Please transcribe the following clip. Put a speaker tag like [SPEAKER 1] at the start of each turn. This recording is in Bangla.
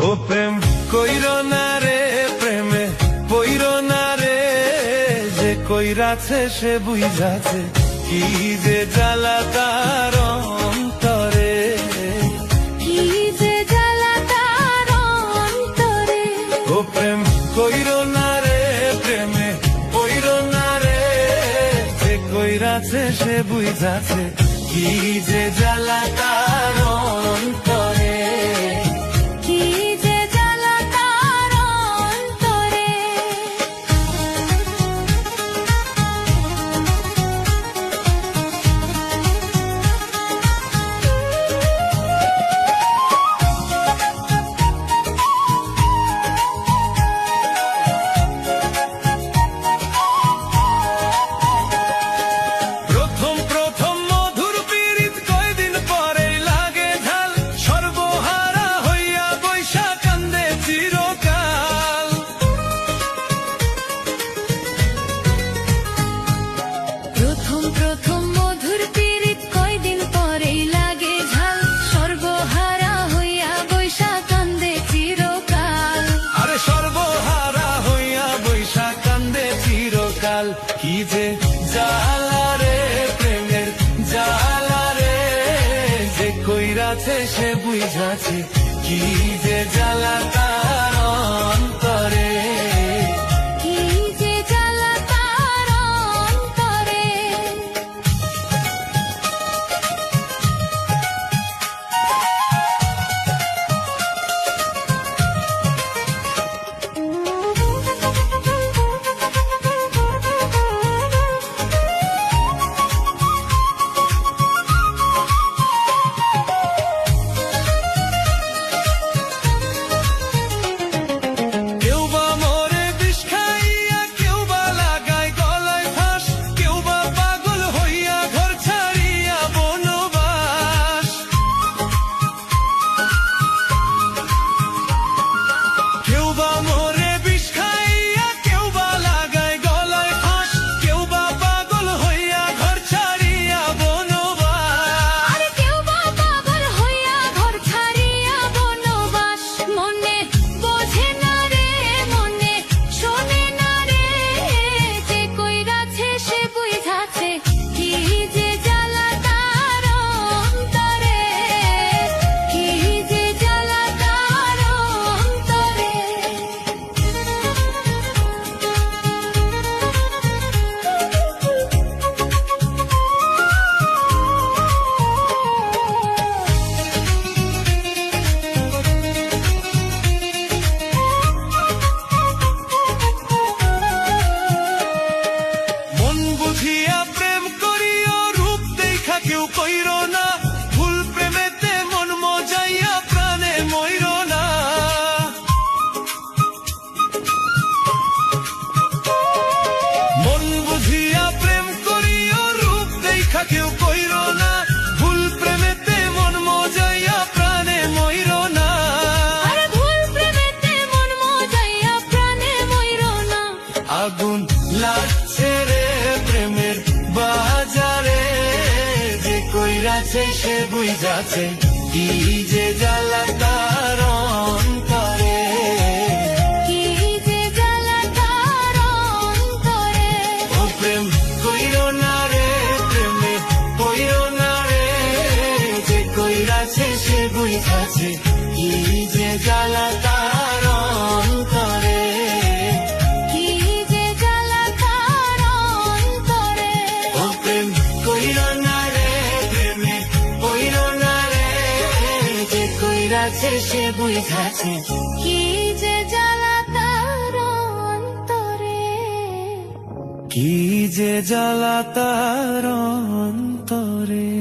[SPEAKER 1] ও প্রেম কইরো না রে, প্রেমে পইরো না রে, যে কইরাছে সে বুঝাছে কি যে জ্বালা তার অন্তরে,
[SPEAKER 2] কি যে জ্বালা তার অন্তরে।
[SPEAKER 1] ও প্রেম কইরো না রে, প্রেমে পইরো না রে, যে কইরাছে সে বুঝাছে কি যে জ্বালা তার অন্তরে।
[SPEAKER 2] কি যে জ্বালা তার অন্তরে।
[SPEAKER 1] প্রথম প্রথম মধুর পীড়িত কয়দিন পরেই লাগে ঝাল, সর্বহারা হইয়া বৈশা কান্দে চিরকাল।
[SPEAKER 2] প্রথম প্রথম মধুর পীড়িত কয়দিন পরেই লাগে ঝাল, সর্বহারা হইয়া বৈশা কান্দে চিরকাল।
[SPEAKER 1] আরে সর্বহারা হইয়া বৈশা কান্দে চিরকাল। কি যে জ্বালা রে, প্রেমের জ্বালা রে, যে কইরাছে সে বুঝাছে কি যে জ্বালা তার অন্তরে।
[SPEAKER 2] কি যে জ্বালা তার অন্তরে।
[SPEAKER 1] কেউ বা মরে বিষ খাইয়া, কেউ বা লাগায় গলায় ফাঁস, কেউ বা পাগল হইয়া ঘর ছাড়িয়া বনবাস। কেউ বা মরে বিষ খাইয়া, কেউ বা লাগায় গলায় ফাঁস, কেউ বা পাগল হইয়া ঘর ছাড়িয়া বনবাস।
[SPEAKER 2] আর কেউ বা পাগল হইয়া ঘর ছাড়িয়া বনবাস। মনে বোঝে না রে, মনে শোনে না রে, যে কইরাছে সে বুঝাছে কি যে জ্বালা তার অন্তরে। কি যে জ্বালা তার অন্তরে।
[SPEAKER 1] মন বুঝিয়া প্রেম করিও, রূপ দেখা কেউ কইরো না, ভুল প্রেমেতে মন মজাইয়া প্রাণে মইরো না। মন বুঝিয়া প্রেম করিও, রূপ দেখা কেউ কইরো না, ভুল প্রেমেতে মন মজাইয়া প্রাণে মইরো না।
[SPEAKER 2] আর ভুল প্রেমেতে মন মজাইয়া প্রাণে মইরো না।
[SPEAKER 1] আগুন লাগছে রে প্রেমের বাজারে, যে কইরাছে সে বুঝাছে কি যে জ্বালা তার অন্তরে।
[SPEAKER 2] কি যে জ্বালা তার অন্তরে।
[SPEAKER 1] ও প্রেম কইরো না রে, প্রেমে পইরো না রে, যে কইরাছে সে বুঝাছে কি যে জ্বালা তার অন্তরে।
[SPEAKER 2] কি যে জ্বালা তার অন্তরে।
[SPEAKER 1] ও প্রেম কইরো না রে, প্রেমে পইরো না রে, যে কইরাছে সে বুঝাছে
[SPEAKER 2] কি যে জ্বালা তার অন্তরে।
[SPEAKER 1] কি যে জ্বালা তার অন্তরে।